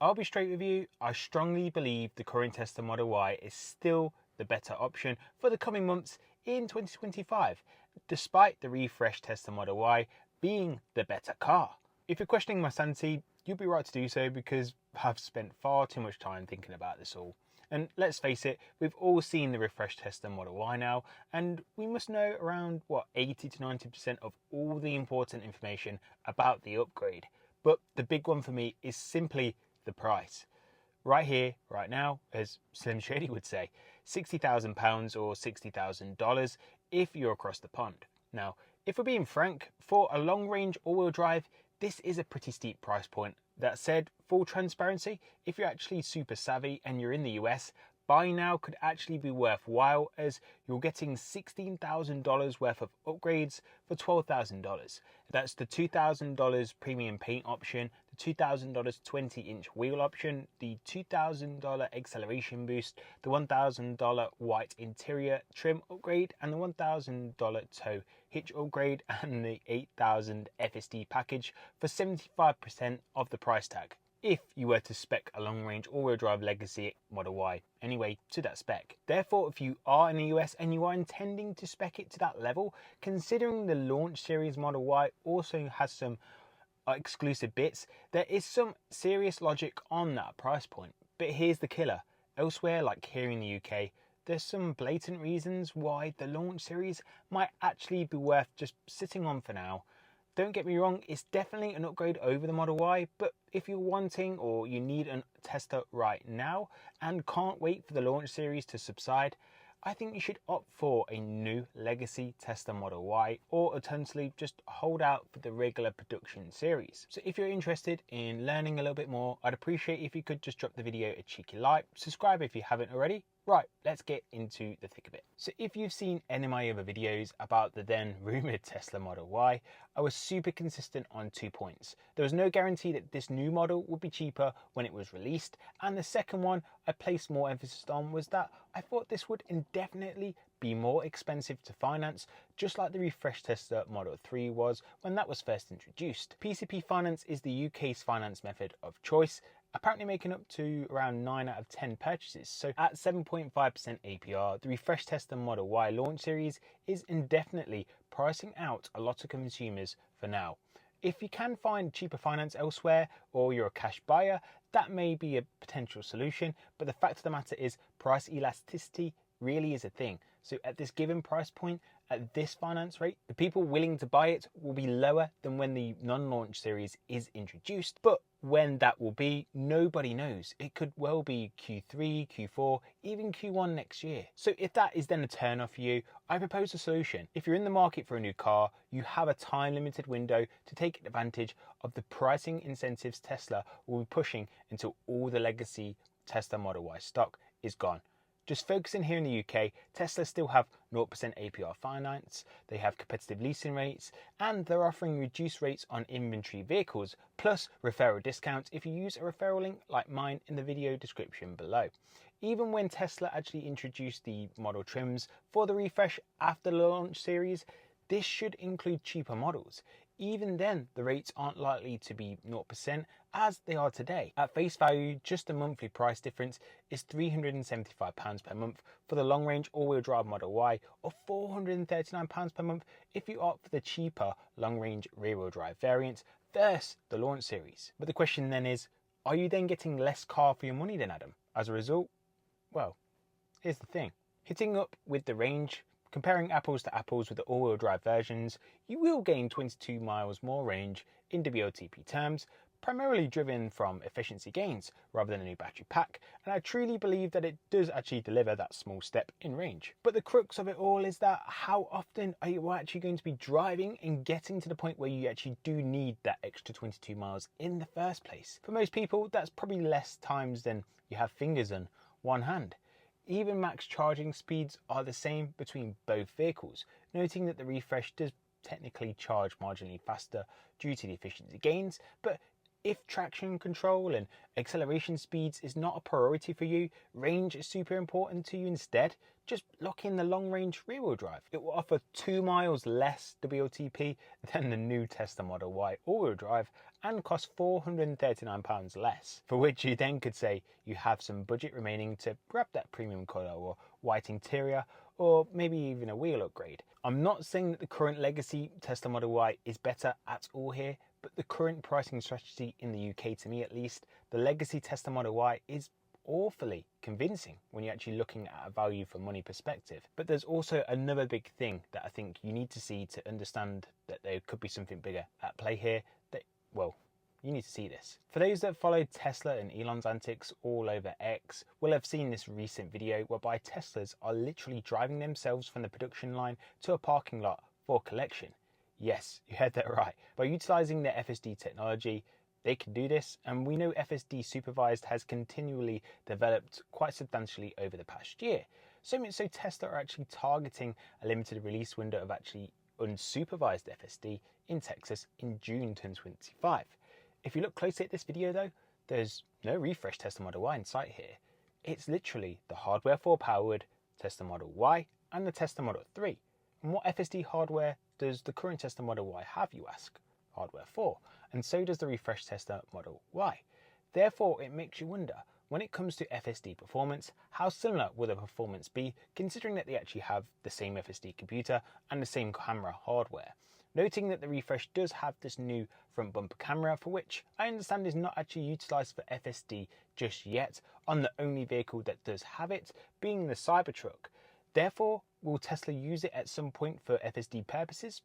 I'll be straight with you, I strongly believe the current Tesla Model Y is still the better option for the coming months in 2025, despite the refreshed Tesla Model Y being the better car. If you're questioning my sanity, you'll be right to do so because I've spent far too much time thinking about this all. And let's face it, we've all seen the refreshed Tesla Model Y now, and we must know around 80 to 90% of all the important information about the upgrade. But the big one for me is simply the price. Right here, right now, as Slim Shady would say, £60,000 or $60,000 if you're across the pond. Now, if we're being frank, for a long-range all-wheel drive, this is a pretty steep price point. That said, full transparency, if you're actually super savvy and you're in the US, buying now could actually be worthwhile as you're getting $16,000 worth of upgrades for $12,000. That's the $2,000 premium paint option, the $2,000 20-inch wheel option, the $2,000 acceleration boost, the $1,000 white interior trim upgrade, and the $1,000 tow hitch upgrade, and the $8,000 FSD package for 75% of the price tag, if you were to spec a long-range all-wheel drive legacy Model Y anyway to that spec. Therefore, if you are in the US and you are intending to spec it to that level, considering the launch series Model Y also has some exclusive bits, there is some serious logic on that price point. But here's the killer. Elsewhere, like here in the UK, there's some blatant reasons why the launch series might actually be worth just sitting on for now. Don't get me wrong, it's definitely an upgrade over the Model Y, but if you're wanting or you need a Tesla right now and can't wait for the launch series to subside, I think you should opt for a new legacy Tesla Model Y, or alternatively just hold out for the regular production series. So if you're interested in learning a little bit more, I'd appreciate if you could just drop the video a cheeky like, subscribe if you haven't already. Right, let's get into the thick of it. So if you've seen any of my other videos about the then rumoured Tesla Model Y, I was super consistent on 2 points. There was no guarantee that this new model would be cheaper when it was released, and the second one I placed more emphasis on was that I thought this would indefinitely be more expensive to finance, just like the refreshed Tesla Model 3 was when that was first introduced. PCP finance is the UK's finance method of choice, apparently making up to around 9 out of 10 purchases. So at 7.5% APR, the refreshed Tesla Model Y launch series is indefinitely pricing out a lot of consumers for now. If you can find cheaper finance elsewhere, or you're a cash buyer, that may be a potential solution, but the fact of the matter is price elasticity really is a thing. So at this given price point, at this finance rate, the people willing to buy it will be lower than when the non-launch series is introduced. But when that will be, nobody knows. It could well be Q3, Q4, even Q1 next year. So if that is then a turn off for you, I propose a solution. If you're in the market for a new car, you have a time limited window to take advantage of the pricing incentives Tesla will be pushing until all the legacy Tesla Model Y stock is gone. Just focusing here in the UK, Tesla still have 0% APR finance, they have competitive leasing rates, and they're offering reduced rates on inventory vehicles, plus referral discounts if you use a referral link like mine in the video description below. Even when Tesla actually introduced the model trims for the refresh after the launch series, this should include cheaper models. Even then, the rates aren't likely to be 0% as they are today. At face value, just the monthly price difference is £375 per month for the long-range all-wheel drive Model Y, or £439 per month if you opt for the cheaper long-range rear-wheel drive variant versus the launch series. But the question then is, are you then getting less car for your money then, Adam? As a result, well, here's the thing. Hitting up with the range, comparing apples to apples with the all-wheel drive versions, you will gain 22 miles more range in WLTP terms, primarily driven from efficiency gains rather than a new battery pack, and I truly believe that it does actually deliver that small step in range. But the crux of it all is that how often are you actually going to be driving and getting to the point where you actually do need that extra 22 miles in the first place? For most people, that's probably less times than you have fingers on one hand. Even max charging speeds are the same between both vehicles, noting that the refresh does technically charge marginally faster due to the efficiency gains, but if traction control and acceleration speeds is not a priority for you, range is super important to you instead, just lock in the long-range rear-wheel drive. It will offer 2 miles less WLTP than the new Tesla Model Y all-wheel drive and cost £439 less, for which you then could say you have some budget remaining to grab that premium colour or white interior, or maybe even a wheel upgrade. I'm not saying that the current legacy Tesla Model Y is better at all here, but the current pricing strategy in the UK, to me at least, the legacy Tesla Model Y is awfully convincing when you're actually looking at a value for money perspective. But there's also another big thing that I think you need to see to understand that there could be something bigger at play here. That, well, you need to see this. For those that followed Tesla and Elon's antics all over X will have seen this recent video whereby Teslas are literally driving themselves from the production line to a parking lot for collection. Yes, you heard that right. By utilising their FSD technology, they can do this, and we know FSD supervised has continually developed quite substantially over the past year. So much so Tesla are actually targeting a limited release window of actually unsupervised FSD in Texas in June 2025. If you look closely at this video though, there's no refresh Tesla Model Y in sight here. It's literally the hardware 4 powered Tesla Model Y and the Tesla Model 3. And what FSD hardware does the current Tesla Model Y have, you ask? Hardware 4, and so does the refresh Tesla Model Y. Therefore, it makes you wonder, when it comes to FSD performance, how similar will the performance be, considering that they actually have the same FSD computer and the same camera hardware. Noting that the refresh does have this new front bumper camera, for which I understand is not actually utilised for FSD just yet, on the only vehicle that does have it, being the Cybertruck. Therefore, will Tesla use it at some point for FSD purposes?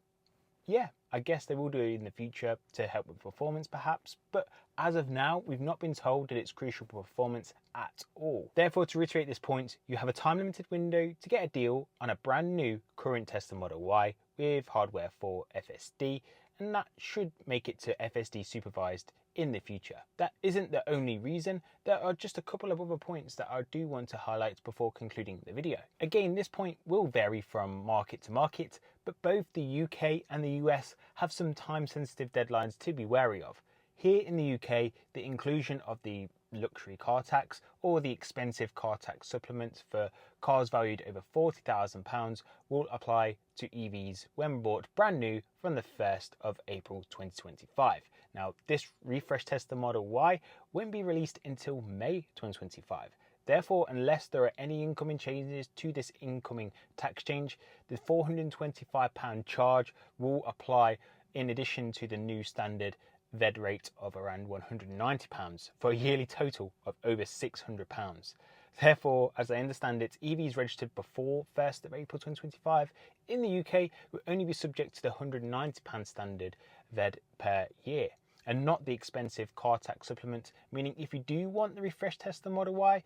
Yeah, I guess they will do it in the future to help with performance perhaps, but as of now, we've not been told that it's crucial for performance at all. Therefore, to reiterate this point, you have a time limited window to get a deal on a brand new current Tesla Model Y with hardware for FSD, and that should make it to FSD supervised in the future. That isn't the only reason. There are just a couple of other points that I do want to highlight before concluding the video. Again, this point will vary from market to market, but both the UK and the US have some time sensitive deadlines to be wary of. Here in the UK, the inclusion of the luxury car tax or the expensive car tax supplement for cars valued over £40,000 will apply to EVs when bought brand new from the 1st of April 2025. Now, this refresh Tesla Model Y won't be released until May 2025. Therefore, unless there are any incoming changes to this incoming tax change, the £425 charge will apply in addition to the new standard VED rate of around £190 for a yearly total of over £600. Therefore, as I understand it, EVs registered before 1st of April 2025 in the UK will only be subject to the £190 standard VED per year, and not the expensive car tax supplement, meaning if you do want the refreshed Tesla Model Y,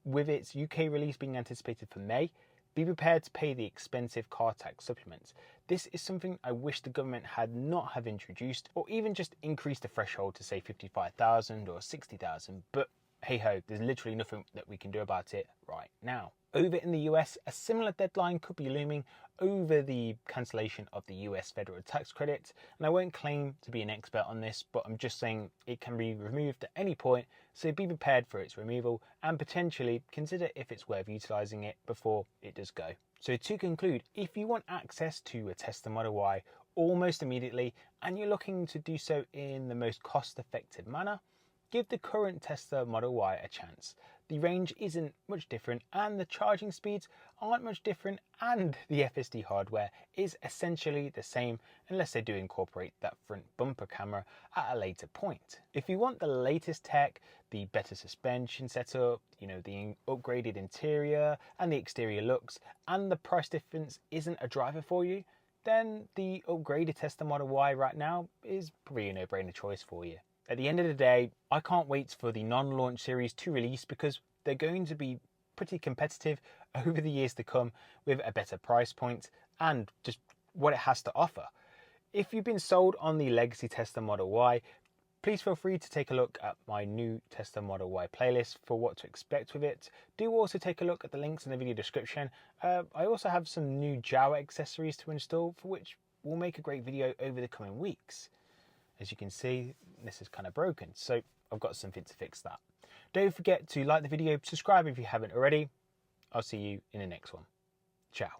with its UK release being anticipated for May, be prepared to pay the expensive car tax supplements. This is something I wish the government had not have introduced, or even just increased the threshold to say 55,000 or 60,000, but hey ho, there's literally nothing that we can do about it right now. Over in the US, a similar deadline could be looming over the cancellation of the US federal tax credit, and I won't claim to be an expert on this, but I'm just saying it can be removed at any point, so be prepared for its removal and potentially consider if it's worth utilising it before it does go. So to conclude, if you want access to a Tesla Model Y almost immediately and you're looking to do so in the most cost-effective manner, give the current Tesla Model Y a chance. The range isn't much different and the charging speeds aren't much different, and the FSD hardware is essentially the same unless they do incorporate that front bumper camera at a later point. If you want the latest tech, the better suspension setup, the upgraded interior and the exterior looks, and the price difference isn't a driver for you, then the upgraded Tesla Model Y right now is probably a no-brainer choice for you. At the end of the day, I can't wait for the non-launch series to release because they're going to be pretty competitive over the years to come with a better price point and just what it has to offer. If you've been sold on the legacy Tesla Model Y, please feel free to take a look at my new Tesla Model Y playlist for what to expect with it. Do also take a look at the links in the video description. I also have some new Jawa accessories to install, for which we'll make a great video over the coming weeks. As you can see, this is kind of broken, so I've got something to fix that. Don't forget to like the video, subscribe if you haven't already. I'll see you in the next one. Ciao.